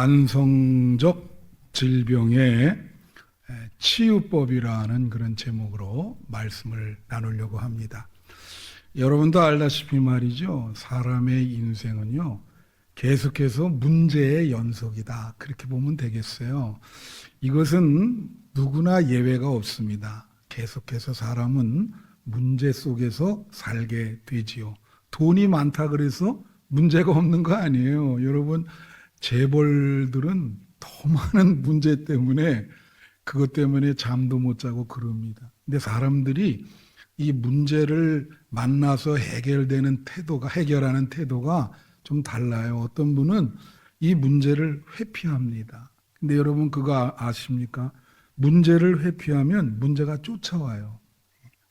만성적 질병의 치유법이라는 그런 제목으로 말씀을 나누려고 합니다. 여러분도 알다시피 말이죠. 사람의 인생은요, 계속해서 문제의 연속이다. 그렇게 보면 되겠어요. 이것은 누구나 예외가 없습니다. 계속해서 사람은 문제 속에서 살게 되지요. 돈이 많다 그래서 문제가 없는 거 아니에요. 여러분, 재벌들은 더 많은 문제 때문에 그것 때문에 잠도 못 자고 그럽니다. 근데 사람들이 이 문제를 만나서 해결하는 태도가 좀 달라요. 어떤 분은 이 문제를 회피합니다. 근데 여러분 그거 아십니까? 문제를 회피하면 문제가 쫓아와요.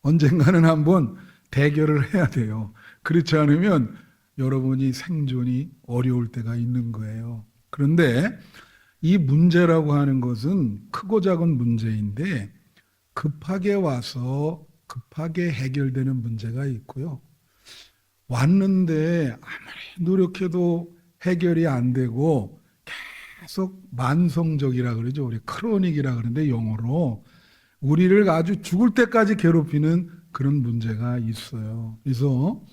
언젠가는 한번 대결을 해야 돼요. 그렇지 않으면 여러분이 생존이 어려울 때가 있는 거예요. 그런데 이 문제라고 하는 것은 크고 작은 문제인데 급하게 와서 급하게 해결되는 문제가 있고요. 왔는데 아무리 노력해도 해결이 안 되고 계속 만성적이라 그러죠. 우리 크로닉이라 그러는데 영어로 우리를 아주 죽을 때까지 괴롭히는 그런 문제가 있어요. 그래서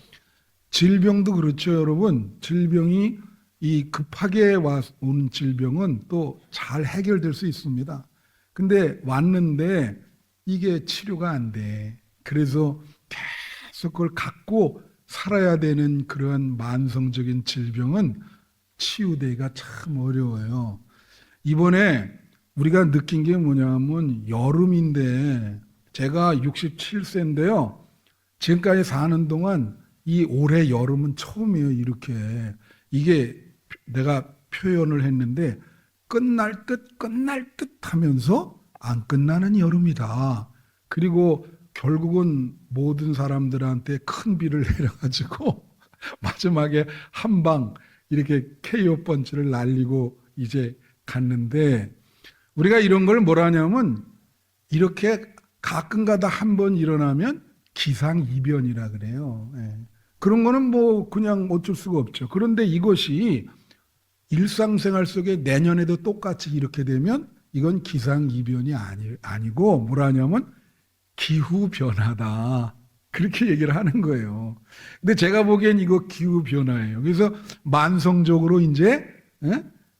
질병도 그렇죠, 여러분. 질병이 이 급하게 오는 질병은 또 잘 해결될 수 있습니다. 근데 왔는데 이게 치료가 안 돼. 그래서 계속 그걸 갖고 살아야 되는 그런 만성적인 질병은 치유되기가 참 어려워요. 이번에 우리가 느낀 게 뭐냐면 여름인데 제가 67세인데요. 지금까지 사는 동안 이 올해 여름은 처음이에요. 이렇게 이게 내가 표현을 했는데 끝날 듯 하면서 안 끝나는 여름이다. 그리고 결국은 모든 사람들한테 큰 비를 내려가지고 마지막에 한 방 이렇게 KO 펀치를 날리고 이제 갔는데 우리가 이런 걸 뭐라 하냐면 이렇게 가끔가다 한 번 일어나면 기상이변이라 그래요. 그런 거는 뭐 그냥 어쩔 수가 없죠. 그런데 이것이 일상생활 속에 내년에도 똑같이 이렇게 되면 이건 기상이변이 아니고 뭐라 하냐면 기후변화다. 그렇게 얘기를 하는 거예요. 근데 제가 보기엔 이거 기후변화예요. 그래서 만성적으로 이제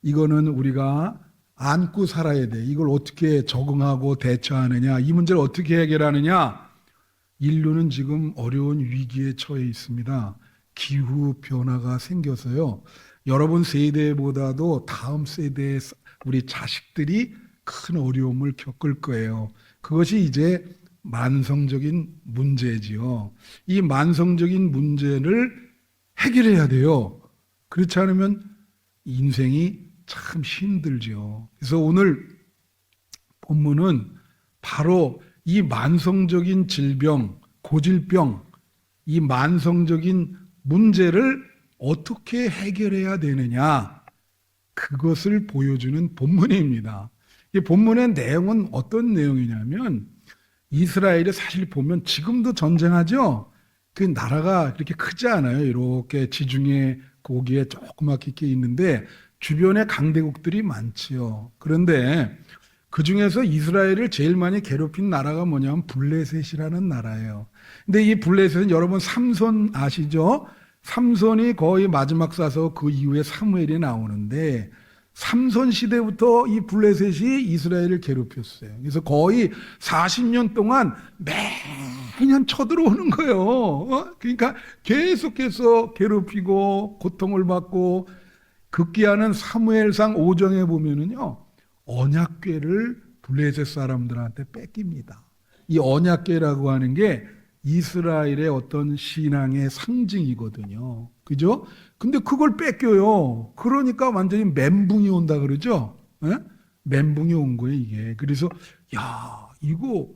이거는 우리가 안고 살아야 돼. 이걸 어떻게 적응하고 대처하느냐, 이 문제를 어떻게 해결하느냐. 인류는 지금 어려운 위기에 처해 있습니다. 기후변화가 생겨서요. 여러분 세대보다도 다음 세대의 우리 자식들이 큰 어려움을 겪을 거예요. 그것이 이제 만성적인 문제지요. 이 만성적인 문제를 해결해야 돼요. 그렇지 않으면 인생이 참 힘들죠. 그래서 오늘 본문은 바로 이 만성적인 질병, 고질병, 이 만성적인 문제를 어떻게 해결해야 되느냐, 그것을 보여주는 본문입니다. 이 본문의 내용은 어떤 내용이냐면 이스라엘이 사실 보면 지금도 전쟁하죠. 그 나라가 그렇게 크지 않아요. 이렇게 지중해 고기에 조그맣게 있는데 주변에 강대국들이 많지요. 그런데 그 중에서 이스라엘을 제일 많이 괴롭힌 나라가 뭐냐면 블레셋이라는 나라예요. 근데 이 블레셋은 여러분 삼손 아시죠? 삼손이 거의 마지막 사서 그 이후에 사무엘이 나오는데 삼손 시대부터 이 블레셋이 이스라엘을 괴롭혔어요. 그래서 거의 40년 동안 매년 쳐들어오는 거예요. 그러니까 계속해서 괴롭히고 고통을 받고 급기야는 사무엘상 5장에 보면은요, 언약궤를 블레셋 사람들한테 뺏깁니다. 이 언약궤라고 하는 게 이스라엘의 어떤 신앙의 상징이거든요. 그죠? 근데 그걸 뺏겨요. 그러니까 완전히 멘붕이 온다 그러죠? 멘붕이 온 거예요, 이게. 그래서, 야, 이거,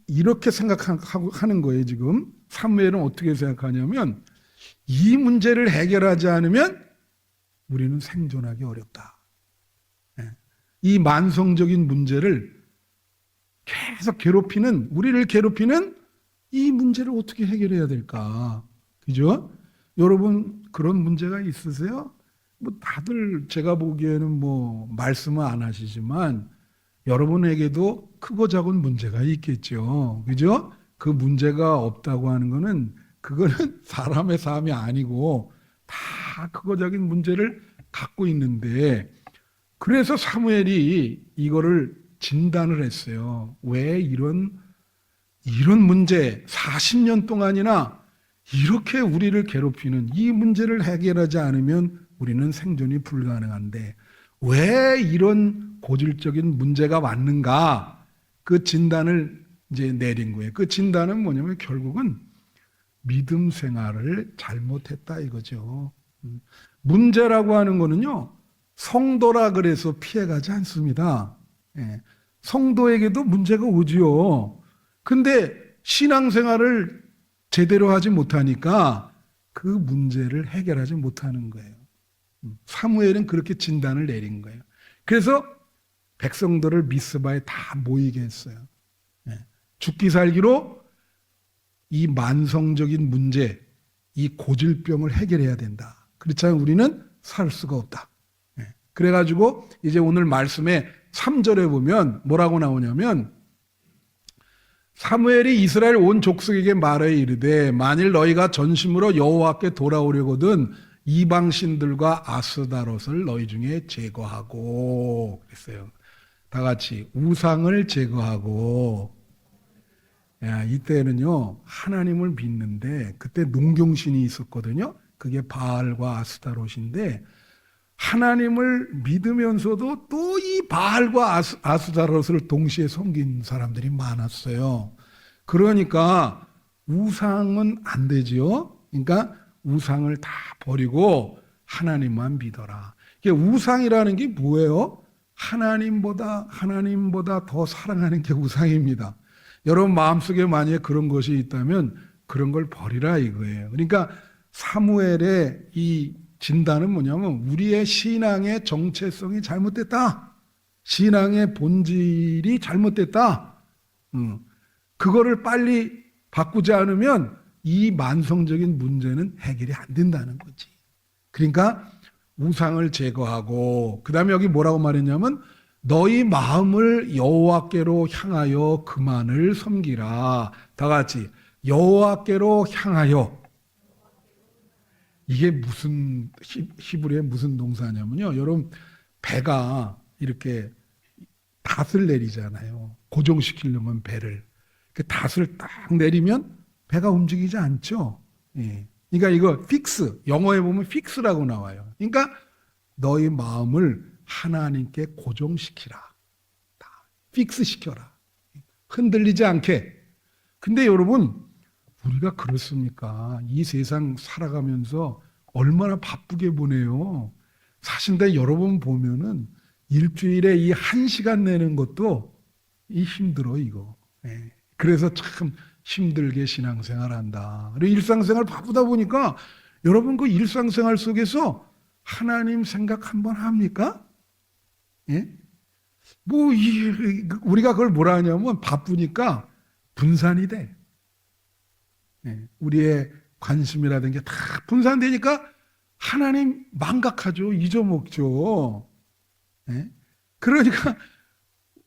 이렇게 생각하는 거예요, 지금. 사무엘은 어떻게 생각하냐면, 이 문제를 해결하지 않으면 우리는 생존하기 어렵다. 이 만성적인 문제를 계속 우리를 괴롭히는 이 문제를 어떻게 해결해야 될까? 그죠? 여러분 그런 문제가 있으세요? 뭐 다들 제가 보기에는 뭐 말씀은 안 하시지만 여러분에게도 크고 작은 문제가 있겠죠. 그죠? 그 문제가 없다고 하는 거는 그거는 사람의 삶이 아니고 다 크고 작은 문제를 갖고 있는데 그래서 사무엘이 이거를 진단을 했어요. 왜 이런 문제 40년 동안이나 이렇게 우리를 괴롭히는 이 문제를 해결하지 않으면 우리는 생존이 불가능한데 왜 이런 고질적인 문제가 왔는가? 그 진단을 이제 내린 거예요. 그 진단은 뭐냐면 결국은 믿음 생활을 잘못했다 이거죠. 문제라고 하는 거는요. 성도라 그래서 피해가지 않습니다. 예. 성도에게도 문제가 오지요. 근데 신앙생활을 제대로 하지 못하니까 그 문제를 해결하지 못하는 거예요. 사무엘은 그렇게 진단을 내린 거예요. 그래서 백성들을 미스바에 다 모이게 했어요. 예. 죽기 살기로 이 만성적인 문제, 이 고질병을 해결해야 된다. 그렇지 않으면 우리는 살 수가 없다. 예. 그래가지고 이제 오늘 말씀에 3절에 보면 뭐라고 나오냐면 사무엘이 이스라엘 온 족속에게 말하여 이르되 만일 너희가 전심으로 여호와께 돌아오려거든 이방신들과 아스다롯을 너희 중에 제거하고 그랬어요. 다 같이 우상을 제거하고. 야, 이때는요 하나님을 믿는데 그때 농경신이 있었거든요. 그게 바알과 아스다롯인데 하나님을 믿으면서도 또 이 바알과 아스다롯을 동시에 섬긴 사람들이 많았어요. 그러니까 우상은 안 되지요. 그러니까 우상을 다 버리고 하나님만 믿어라. 이게 우상이라는 게 뭐예요? 하나님보다 더 사랑하는 게 우상입니다. 여러분 마음속에 만약에 그런 것이 있다면 그런 걸 버리라 이거예요. 그러니까 사무엘의 이 진단은 뭐냐면 우리의 신앙의 정체성이 잘못됐다. 신앙의 본질이 잘못됐다. 그거를 빨리 바꾸지 않으면 이 만성적인 문제는 해결이 안 된다는 거지. 그러니까 우상을 제거하고 그 다음에 여기 뭐라고 말했냐면 너희 마음을 여호와께로 향하여 그만을 섬기라. 다 같이 여호와께로 향하여. 이게 무슨 히브리의 무슨 동사냐면요. 여러분 배가 이렇게 닷을 내리잖아요. 고정시키려면 배를. 그 닷을 딱 내리면 배가 움직이지 않죠. 예. 그러니까 이거 픽스, 영어에 보면 픽스라고 나와요. 그러니까 너희 마음을 하나님께 고정시키라. 다 픽스 시켜라. 흔들리지 않게. 근데 여러분 우리가 그렇습니까? 이 세상 살아가면서 얼마나 바쁘게 보내요. 사실 근데 여러분 보면은 일주일에 이 1시간 내는 것도 이 힘들어 이거. 예. 그래서 참 힘들게 신앙생활 한다. 그리고 일상생활 바쁘다 보니까 여러분 그 일상생활 속에서 하나님 생각 한번 합니까? 예? 우리가 그걸 뭐라 하냐면 바쁘니까 분산이 돼. 예. 우리의 관심이라든 게 다 분산되니까 하나님 망각하죠. 잊어먹죠. 예? 그러니까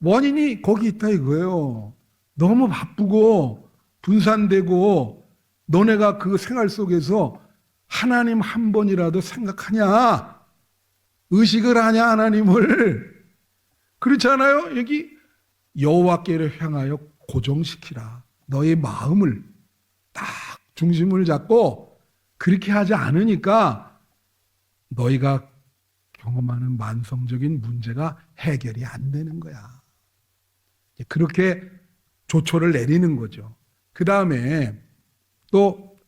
원인이 거기 있다 이거예요. 너무 바쁘고 분산되고 너네가 그 생활 속에서 하나님 한 번이라도 생각하냐? 의식을 하냐 하나님을? 그렇지 않아요? 여기 여호와께로 향하여 고정시키라. 너의 마음을 딱 중심을 잡고 그렇게 하지 않으니까 너희가 경험하는 만성적인 문제가 해결이 안 되는 거야. 그렇게 조처를 내리는 거죠. 그 다음에 또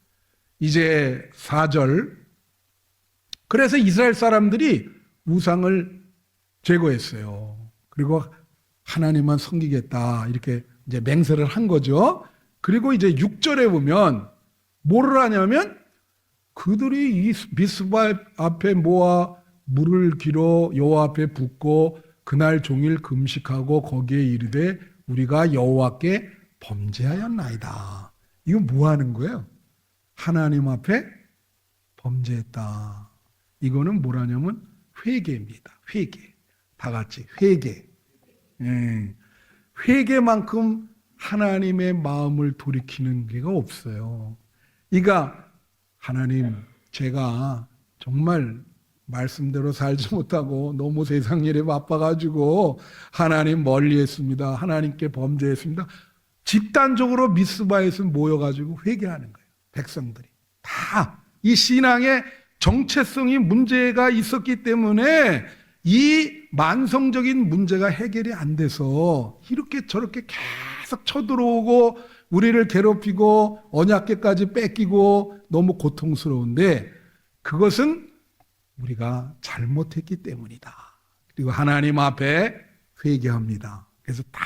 이제 4절. 그래서 이스라엘 사람들이 우상을 제거했어요. 그리고 하나님만 섬기겠다. 이렇게 이제 맹세를 한 거죠. 그리고 이제 6절에 보면 뭐를 하냐면 그들이 이 미스바 앞에 모아 물을 길어 여호와 앞에 붓고 그날 종일 금식하고 거기에 이르되 우리가 여호와께 범죄하였나이다. 이거 뭐 하는 거예요? 하나님 앞에 범죄했다. 이거는 뭐라냐면 회개입니다. 회개. 다 같이 회개. 예. 회개만큼 하나님의 마음을 돌이키는 게가 없어요. 그러니까 하나님, 제가 정말 말씀대로 살지 못하고 너무 세상 일에 바빠가지고 하나님 멀리했습니다. 하나님께 범죄했습니다. 집단적으로 미스바에서 모여가지고 회개하는 거예요. 백성들이 다 이 신앙의 정체성이 문제가 있었기 때문에 이 만성적인 문제가 해결이 안 돼서 이렇게 저렇게 계속 쳐들어오고 우리를 괴롭히고 언약궤까지 뺏기고 너무 고통스러운데, 그것은 우리가 잘못했기 때문이다. 그리고 하나님 앞에 회개합니다. 그래서 다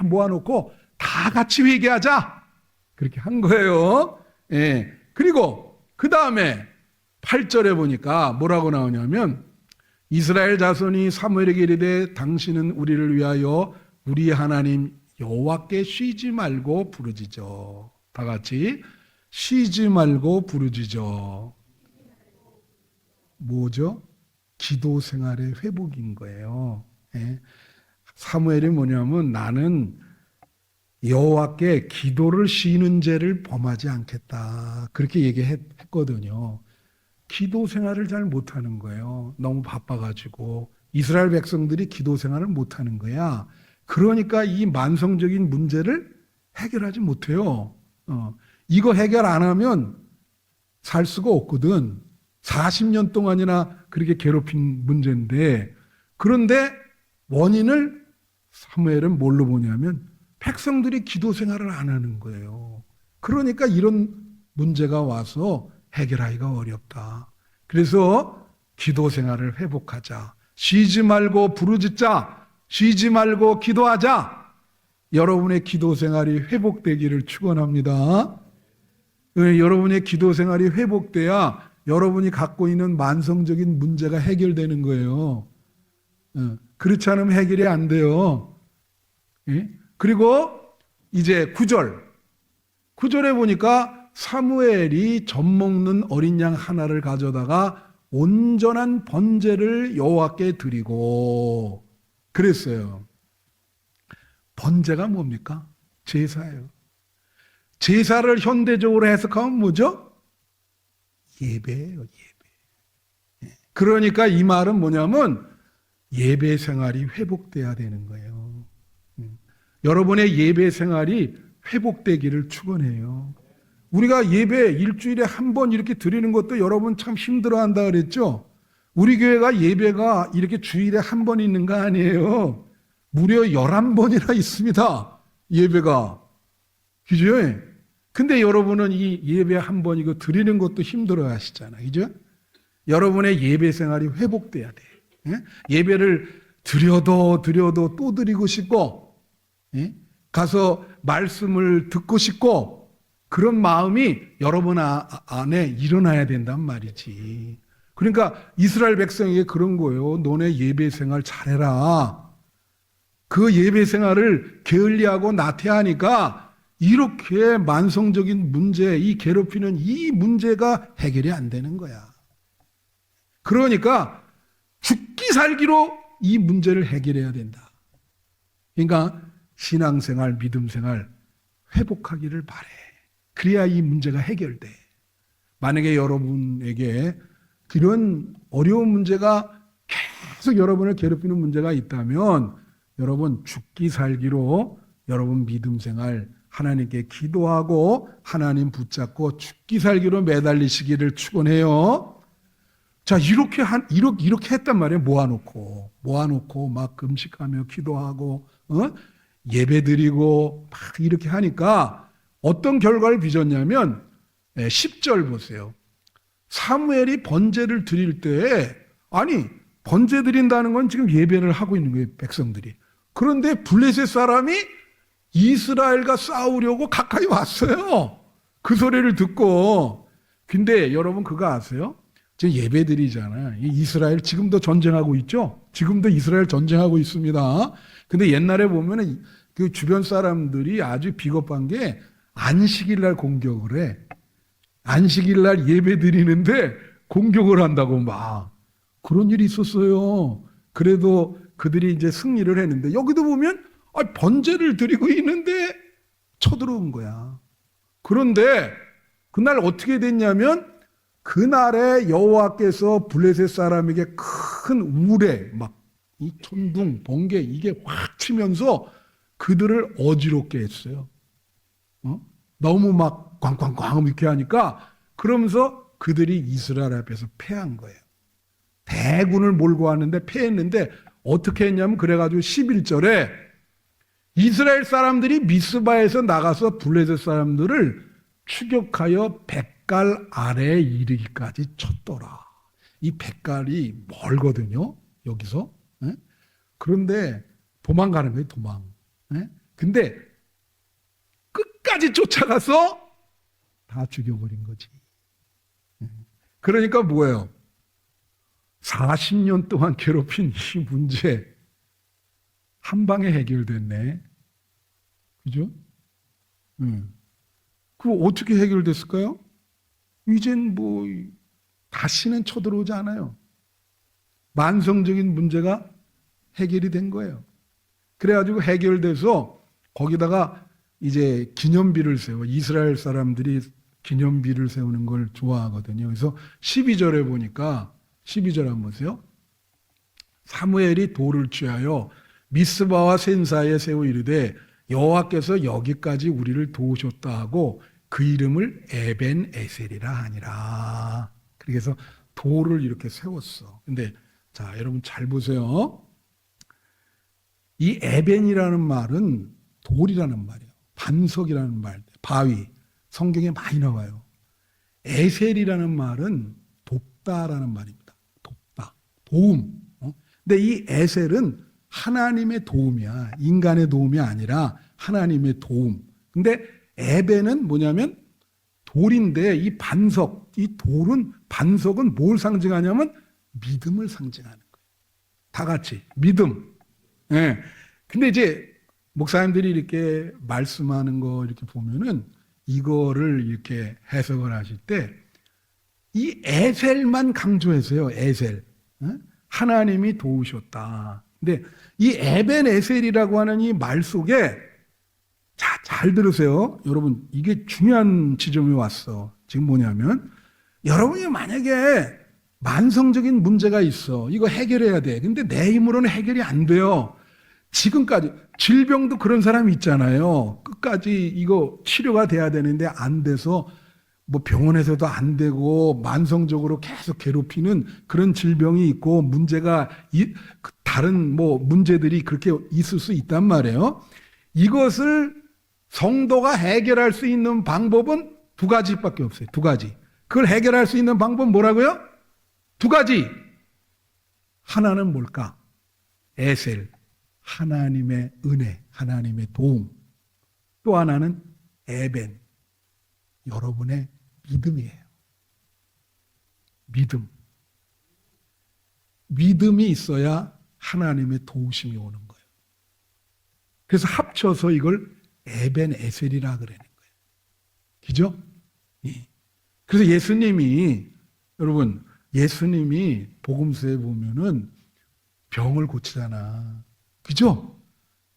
모아놓고 다 같이 회개하자, 그렇게 한 거예요. 예. 그리고 그 다음에 8절에 보니까 뭐라고 나오냐면, 이스라엘 자손이 사무엘에게 이르되 당신은 우리를 위하여 우리 하나님 여호와께 쉬지 말고 부르짖어. 다 같이 쉬지 말고 부르짖어. 뭐죠? 기도 생활의 회복인 거예요. 예. 사무엘이 뭐냐면, 나는 여호와께 기도를 쉬는 죄를 범하지 않겠다, 그렇게 얘기했거든요. 기도 생활을 잘 못하는 거예요. 너무 바빠가지고 이스라엘 백성들이 기도 생활을 못하는 거야. 그러니까 이 만성적인 문제를 해결하지 못해요. 이거 해결 안 하면 살 수가 없거든. 40년 동안이나 그렇게 괴롭힌 문제인데, 그런데 원인을 사무엘은 뭘로 보냐면 백성들이 기도 생활을 안 하는 거예요. 그러니까 이런 문제가 와서 해결하기가 어렵다. 그래서 기도 생활을 회복하자. 쉬지 말고 부르짖자. 쉬지 말고 기도하자. 여러분의 기도 생활이 회복되기를 축원합니다. 여러분의 기도 생활이 회복돼야 여러분이 갖고 있는 만성적인 문제가 해결되는 거예요. 그렇지 않으면 해결이 안 돼요. 그리고 이제 9절에 보니까 사무엘이 젖 먹는 어린 양 하나를 가져다가 온전한 번제를 여호와께 드리고 그랬어요. 번제가 뭡니까? 제사예요. 제사를 현대적으로 해석하면 뭐죠? 예배예요, 예배. 그러니까 이 말은 뭐냐면 예배 생활이 회복돼야 되는 거예요. 여러분의 예배 생활이 회복되기를 축원해요. 우리가 예배 일주일에 한 번 이렇게 드리는 것도 여러분 참 힘들어한다 그랬죠? 우리 교회가 예배가 이렇게 주일에 한 번 있는 거 아니에요. 무려 11번이나 있습니다, 예배가. 그죠? 근데 여러분은 이 예배 한 번 이거 드리는 것도 힘들어 하시잖아요. 그죠? 여러분의 예배 생활이 회복돼야 돼. 예배를 드려도 또 드리고 싶고, 가서 말씀을 듣고 싶고, 그런 마음이 여러분 안에 일어나야 된단 말이지. 그러니까 이스라엘 백성에게 그런 거예요. 너네 예배 생활 잘해라. 그 예배 생활을 게을리하고 나태하니까 이렇게 만성적인 문제, 이 괴롭히는 이 문제가 해결이 안 되는 거야. 그러니까 죽기 살기로 이 문제를 해결해야 된다. 그러니까 신앙생활, 믿음생활 회복하기를 바래. 그래야 이 문제가 해결돼. 만약에 여러분에게 그런 어려운 문제가 계속 여러분을 괴롭히는 문제가 있다면 여러분 죽기 살기로 여러분 믿음생활 하나님께 기도하고 하나님 붙잡고 죽기 살기로 매달리시기를 축원해요. 자, 이렇게 했단 말이에요. 모아놓고 막 금식하며 기도하고 예배드리고 막 이렇게 하니까 어떤 결과를 빚었냐면 10절 보세요. 사무엘이 번제를 드릴 때, 아니 번제 드린다는 건 지금 예배를 하고 있는 거예요, 백성들이. 그런데 블레셋 사람이 이스라엘과 싸우려고 가까이 왔어요. 그 소리를 듣고. 근데 여러분 그거 아세요? 지금 예배 드리잖아요. 이스라엘 지금도 전쟁하고 있죠? 지금도 이스라엘 전쟁하고 있습니다. 근데 옛날에 보면은 그 주변 사람들이 아주 비겁한 게 안식일 날 공격을 해. 안식일 날 예배 드리는데 공격을 한다고 막. 그런 일이 있었어요. 그래도 그들이 이제 승리를 했는데 여기도 보면 번제를 드리고 있는데 쳐들어온 거야. 그런데 그날 어떻게 됐냐면 그날에 여호와께서 블레셋 사람에게 큰 우레 막 이 천둥 번개 이게 확 치면서 그들을 어지럽게 했어요. 너무 막 꽝꽝꽝 이렇게 하니까 그러면서 그들이 이스라엘 앞에서 패한 거예요. 대군을 몰고 왔는데 패했는데 어떻게 했냐면 그래가지고 11절에 이스라엘 사람들이 미스바에서 나가서 블레셋 사람들을 추격하여 백갈 아래에 이르기까지 쳤더라. 이 백갈이 멀거든요. 여기서. 그런데 도망가는 거예요. 도망. 근데 끝까지 쫓아가서 다 죽여버린 거지. 그러니까 뭐예요? 40년 동안 괴롭힌 이 문제 한 방에 해결됐네. 그죠? 그거 어떻게 해결됐을까요? 이젠 뭐 다시는 쳐들어오지 않아요. 만성적인 문제가 해결이 된 거예요. 그래가지고 해결돼서 거기다가 이제 기념비를 세워. 이스라엘 사람들이 기념비를 세우는 걸 좋아하거든요. 그래서 12절에 보니까 12절 한번 보세요. 사무엘이 돌을 취하여 미스바와 센사에 세워 이르되 여호와께서 여기까지 우리를 도우셨다 하고 그 이름을 에벤 에셀이라 하니라. 그래서 돌을 이렇게 세웠어. 근데 자, 여러분 잘 보세요. 이 에벤이라는 말은 돌이라는 말이에요. 반석이라는 말, 바위. 성경에 많이 나와요. 에셀이라는 말은 돕다라는 말입니다. 돕다, 도움. 근데 이 에셀은 하나님의 도움이야. 인간의 도움이 아니라 하나님의 도움. 근데 에벤은 뭐냐면 돌인데 이 반석, 이 돌은 반석은 뭘 상징하냐면 믿음을 상징하는 거예요. 다 같이 믿음. 예. 근데 이제 목사님들이 이렇게 말씀하는 거 이렇게 보면은 이거를 이렇게 해석을 하실 때 이 에셀만 강조해서요. 에셀. 하나님이 도우셨다. 근데 이 에벤 에셀이라고 하는 이 말 속에 자, 잘 들으세요. 여러분, 이게 중요한 지점이 왔어. 지금 뭐냐면 여러분이 만약에 만성적인 문제가 있어. 이거 해결해야 돼. 근데 내 힘으로는 해결이 안 돼요. 지금까지 질병도 그런 사람이 있잖아요. 끝까지 이거 치료가 돼야 되는데 안 돼서 뭐 병원에서도 안 되고 만성적으로 계속 괴롭히는 그런 질병이 있고 문제가 다른 뭐 문제들이 그렇게 있을 수 있단 말이에요. 이것을 성도가 해결할 수 있는 방법은 두 가지밖에 없어요. 두 가지. 그걸 해결할 수 있는 방법은 뭐라고요? 두 가지. 하나는 뭘까? 에셀. 하나님의 은혜, 하나님의 도움. 또 하나는 에벤, 여러분의 믿음이에요. 믿음. 믿음이 있어야 하나님의 도우심이 오는 거예요. 그래서 합쳐서 이걸 에벤 에셀이라 그러는 거예요. 그죠? 예. 그래서 예수님이 복음서에 보면은 병을 고치잖아. 그죠?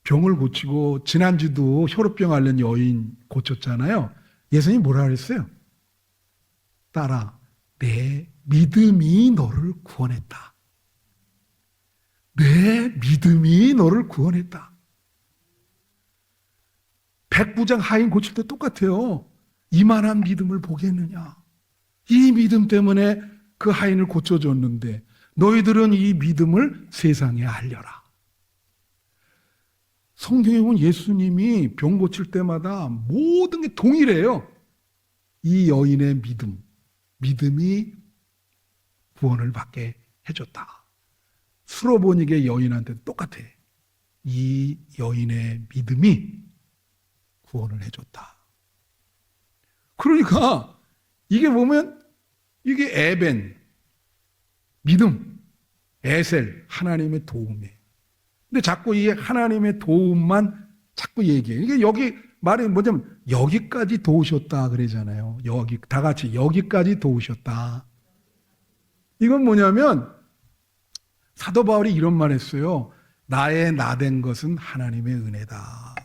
병을 고치고 지난주도 혈우병 앓는 여인 고쳤잖아요. 예수님이 뭐라 그랬어요? 딸아, 내 믿음이 너를 구원했다. 내 믿음이 너를 구원했다. 백부장 하인 고칠 때 똑같아요. 이만한 믿음을 보겠느냐. 이 믿음 때문에 그 하인을 고쳐줬는데 너희들은 이 믿음을 세상에 알려라. 성경에 보면 예수님이 병 고칠 때마다 모든 게 동일해요. 이 여인의 믿음이 구원을 받게 해줬다. 수로보니게 여인한테 똑같아. 이 여인의 믿음이 구원을 해줬다. 그러니까 이게 보면 이게 에벤, 믿음, 에셀, 하나님의 도움이에요. 근데 자꾸 이 하나님의 도움만 자꾸 얘기해요. 이게 여기 말이 뭐냐면 여기까지 도우셨다 그러잖아요. 여기 다 같이 여기까지 도우셨다. 이건 뭐냐면 사도 바울이 이런 말 했어요. 나의 나된 것은 하나님의 은혜다.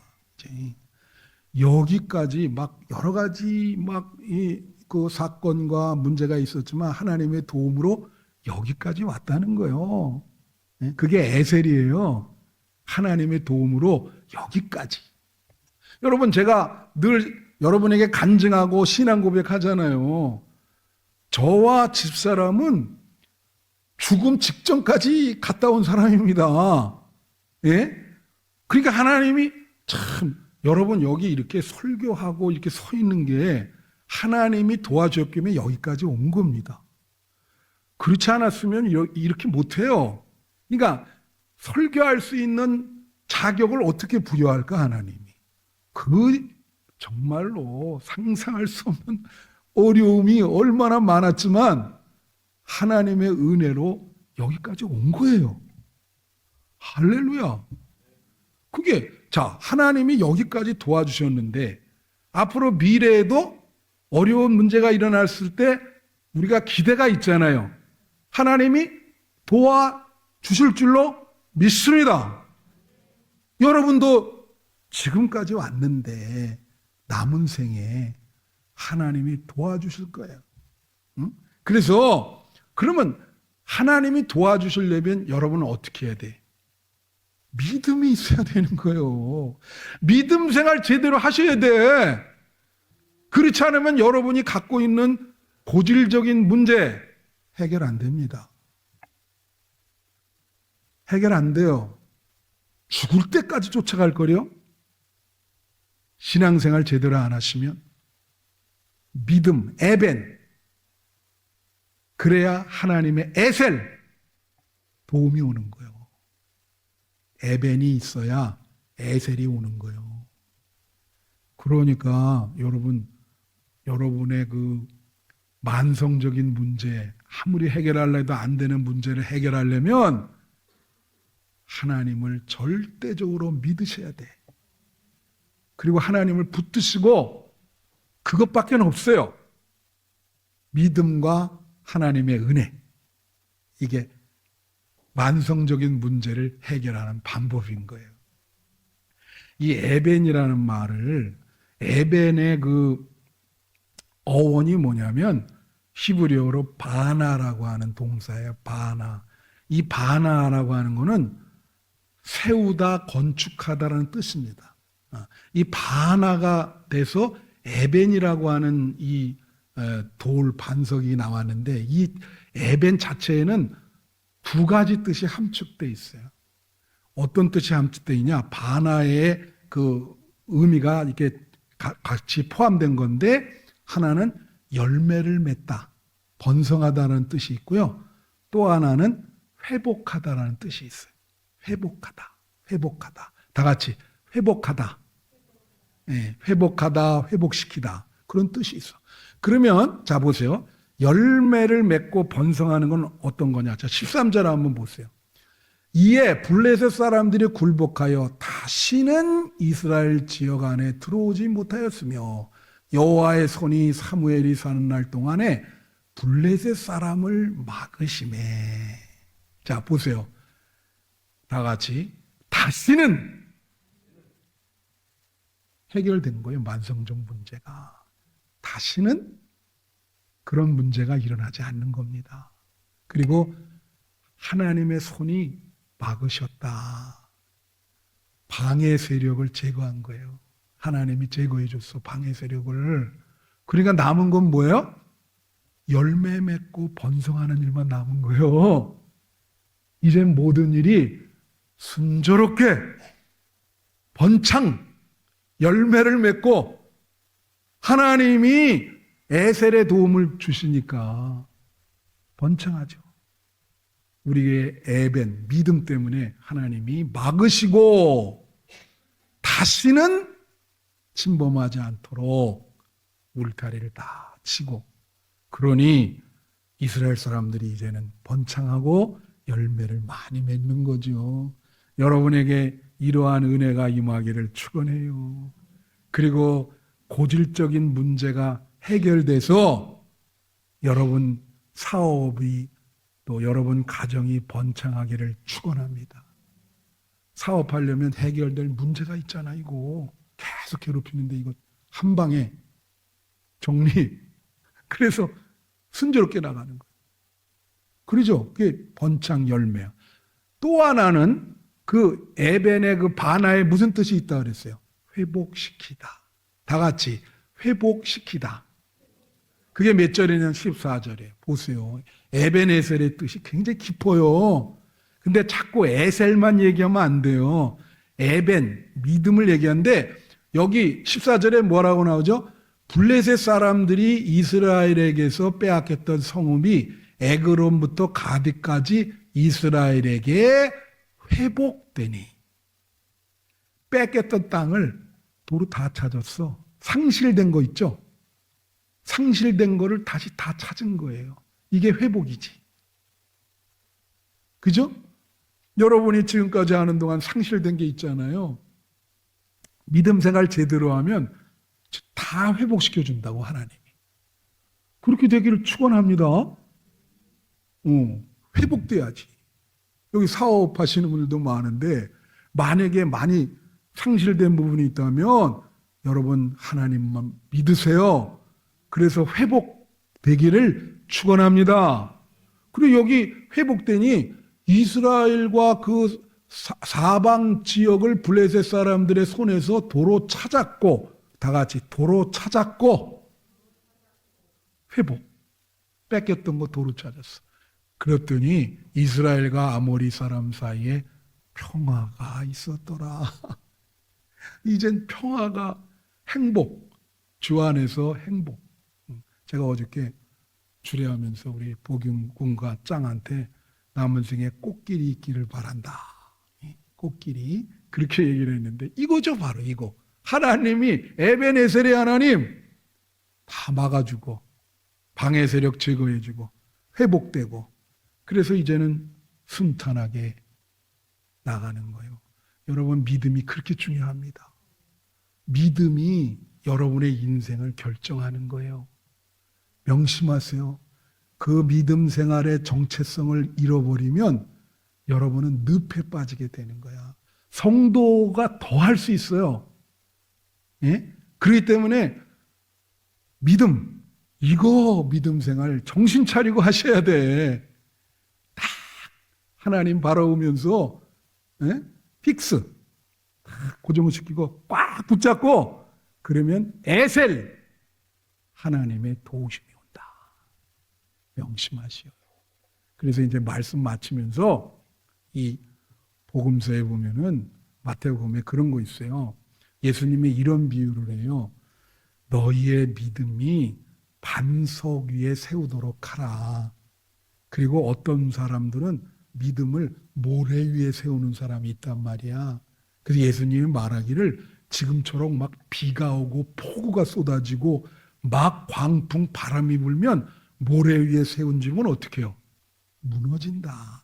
여기까지 막 여러 가지 막 그 사건과 문제가 있었지만 하나님의 도움으로 여기까지 왔다는 거예요. 그게 에셀이에요. 하나님의 도움으로 여기까지. 여러분, 제가 늘 여러분에게 간증하고 신앙 고백하잖아요. 저와 집사람은 죽음 직전까지 갔다 온 사람입니다. 예? 그러니까 하나님이 참, 여러분 여기 이렇게 설교하고 이렇게 서 있는 게 하나님이 도와줬기 때문에 여기까지 온 겁니다. 그렇지 않았으면 이렇게 못해요. 그러니까 설교할 수 있는 자격을 어떻게 부여할까, 하나님이. 그 정말로 상상할 수 없는 어려움이 얼마나 많았지만 하나님의 은혜로 여기까지 온 거예요. 할렐루야. 그게, 자, 하나님이 여기까지 도와주셨는데 앞으로 미래에도 어려운 문제가 일어났을 때 우리가 기대가 있잖아요. 하나님이 도와주실 줄로 믿습니다. 여러분도 지금까지 왔는데 남은 생에 하나님이 도와주실 거예요. 응? 그래서 그러면 하나님이 도와주시려면 여러분은 어떻게 해야 돼? 믿음이 있어야 되는 거예요. 믿음 생활 제대로 하셔야 돼. 그렇지 않으면 여러분이 갖고 있는 고질적인 문제 해결 안 됩니다. 해결 안 돼요. 죽을 때까지 쫓아갈 거려? 신앙생활 제대로 안 하시면 믿음, 에벤, 그래야 하나님의 에셀 도움이 오는 거예요. 에벤이 있어야 에셀이 오는 거예요. 그러니까 여러분의 그 만성적인 문제, 아무리 해결하려 해도 안 되는 문제를 해결하려면 하나님을 절대적으로 믿으셔야 돼. 그리고 하나님을 붙드시고 그것밖에 없어요. 믿음과 하나님의 은혜. 이게 만성적인 문제를 해결하는 방법인 거예요. 이 에벤이라는 말을, 에벤의 그 어원이 뭐냐면 히브리어로 바나라고 하는 동사예요. 바나. 이 바나라고 하는 거는 세우다, 건축하다라는 뜻입니다. 이 바나가 돼서 에벤이라고 하는 이 돌 반석이 나왔는데 이 에벤 자체에는 두 가지 뜻이 함축되어 있어요. 어떤 뜻이 함축되어 있냐? 바나의 그 의미가 이렇게 같이 포함된 건데 하나는 열매를 맺다, 번성하다라는 뜻이 있고요. 또 하나는 회복하다라는 뜻이 있어요. 회복하다, 회복하다. 다 같이 회복하다. 네, 회복하다, 회복시키다. 그런 뜻이 있어. 그러면 자 보세요. 열매를 맺고 번성하는 건 어떤 거냐? 자, 13절 한번 보세요. 이에 블레셋 사람들이 굴복하여 다시는 이스라엘 지역 안에 들어오지 못하였으며 여호와의 손이 사무엘이 사는 날 동안에 블레셋 사람을 막으시매. 자, 보세요. 다 같이 다시는 해결된 거예요. 만성적 문제가. 다시는 그런 문제가 일어나지 않는 겁니다. 그리고 하나님의 손이 막으셨다. 방해 세력을 제거한 거예요. 하나님이 제거해 줬어, 방해 세력을. 그러니까 남은 건 뭐예요? 열매 맺고 번성하는 일만 남은 거예요. 이제 모든 일이 순조롭게 번창 열매를 맺고 하나님이 에셀의 도움을 주시니까 번창하죠. 우리의 에벤, 믿음 때문에 하나님이 막으시고 다시는 침범하지 않도록 울타리를 다 치고, 그러니 이스라엘 사람들이 이제는 번창하고 열매를 많이 맺는 거죠. 여러분에게 이러한 은혜가 임하기를 축원해요. 그리고 고질적인 문제가 해결돼서 여러분 사업이 또 여러분 가정이 번창하기를 축원합니다. 사업하려면 해결될 문제가 있잖아. 이거 계속 괴롭히는데 이거 한 방에 정리. 그래서 순조롭게 나가는 거예요. 그러죠? 그게 번창 열매야. 또 하나는 그 에벤의 그 바나에 무슨 뜻이 있다 그랬어요? 회복시키다. 다 같이 회복시키다. 그게 몇 절이냐면 14절에 보세요. 에벤에셀의 뜻이 굉장히 깊어요. 근데 자꾸 에셀만 얘기하면 안 돼요. 에벤, 믿음을 얘기하는데 여기 14절에 뭐라고 나오죠? 블레셋 사람들이 이스라엘에게서 빼앗겼던 성읍이 에그론부터 가드까지 이스라엘에게 회복되니. 뺏겼던 땅을 도로 다 찾았어. 상실된 거 있죠? 상실된 거를 다시 다 찾은 거예요. 이게 회복이지. 그죠? 여러분이 지금까지 하는 동안 상실된 게 있잖아요. 믿음 생활 제대로 하면 다 회복시켜 준다고 하나님이. 그렇게 되기를 축원합니다. 회복돼야지. 여기 사업하시는 분들도 많은데 만약에 많이 상실된 부분이 있다면 여러분 하나님만 믿으세요. 그래서 회복되기를 축원합니다. 그리고 여기 회복되니 이스라엘과 그 사방 지역을 블레셋 사람들의 손에서 도로 찾았고, 다 같이 도로 찾았고, 회복. 뺏겼던 거 도로 찾았어. 그랬더니 이스라엘과 아모리 사람 사이에 평화가 있었더라. 이젠 평화가, 행복, 주 안에서 행복. 제가 어저께 주례하면서 우리 복윤군과 짱한테 남은 생에 꽃길이 있기를 바란다. 꽃길이 그렇게 얘기를 했는데 이거죠. 바로 이거. 하나님이 에벤에셀의 하나님 다 막아주고 방해 세력 제거해주고 회복되고, 그래서 이제는 순탄하게 나가는 거예요. 여러분 믿음이 그렇게 중요합니다. 믿음이 여러분의 인생을 결정하는 거예요. 명심하세요. 그 믿음 생활의 정체성을 잃어버리면 여러분은 늪에 빠지게 되는 거야. 성도가 더 할 수 있어요. 예? 그렇기 때문에 이거 믿음 생활 정신 차리고 하셔야 돼. 딱 하나님 바라보면서 픽스 고정시키고 꽉 붙잡고, 그러면 에셀 하나님의 도우심이 온다. 명심하시오. 그래서 이제 말씀 마치면서 이 복음서에 보면은 마태복음에 그런 거 있어요. 예수님이 이런 비유를 해요. 너희의 믿음이 반석 위에 세우도록 하라. 그리고 어떤 사람들은 믿음을 모래 위에 세우는 사람이 있단 말이야. 그래서 예수님이 말하기를 지금처럼 막 비가 오고 폭우가 쏟아지고 막 광풍 바람이 불면 모래 위에 세운 집은 어떻게 해요? 무너진다.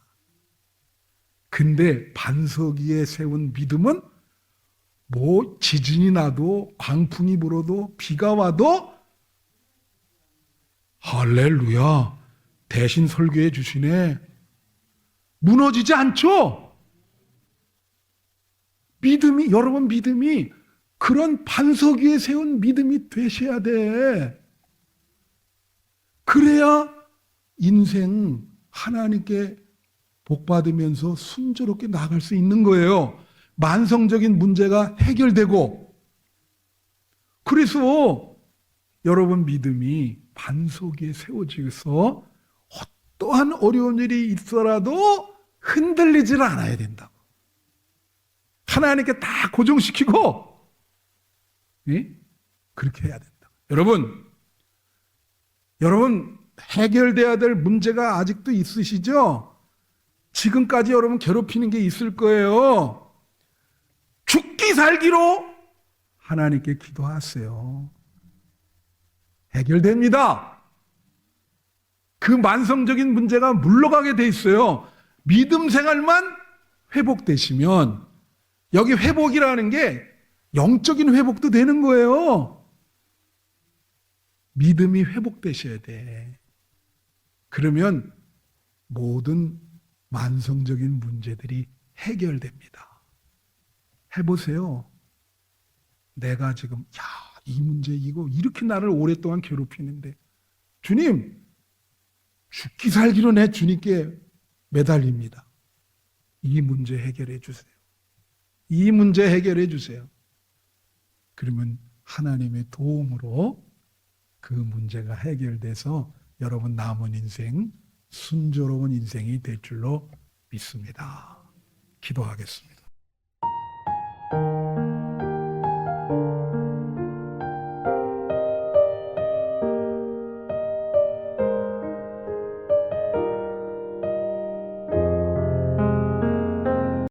근데 반석 위에 세운 믿음은 뭐 지진이 나도 광풍이 불어도 비가 와도 할렐루야 대신 설교해 주시네. 무너지지 않죠? 믿음이, 여러분 믿음이 그런 반석 위에 세운 믿음이 되셔야 돼. 그래야 인생 하나님께 복 받으면서 순조롭게 나갈 수 있는 거예요. 만성적인 문제가 해결되고. 그래서 여러분 믿음이 반석 위에 세워지면서 어떠한 어려운 일이 있어라도 흔들리질 않아야 된다고. 하나님께 다 고정시키고 그렇게 해야 된다. 여러분 해결돼야 될 문제가 아직도 있으시죠? 지금까지 여러분 괴롭히는 게 있을 거예요. 죽기 살기로 하나님께 기도하세요. 해결됩니다. 그 만성적인 문제가 물러가게 돼 있어요. 믿음 생활만 회복되시면, 여기 회복이라는 게 영적인 회복도 되는 거예요. 믿음이 회복되셔야 돼. 그러면 모든 만성적인 문제들이 해결됩니다. 해보세요. 내가 지금 이 문제 이거 이렇게 나를 오랫동안 괴롭히는데 주님 죽기 살기로 내 주님께 매달립니다. 이 문제 해결해 주세요. 이 문제 해결해 주세요. 그러면 하나님의 도움으로 그 문제가 해결돼서 여러분 남은 인생 순조로운 인생이 될 줄로 믿습니다. 기도하겠습니다.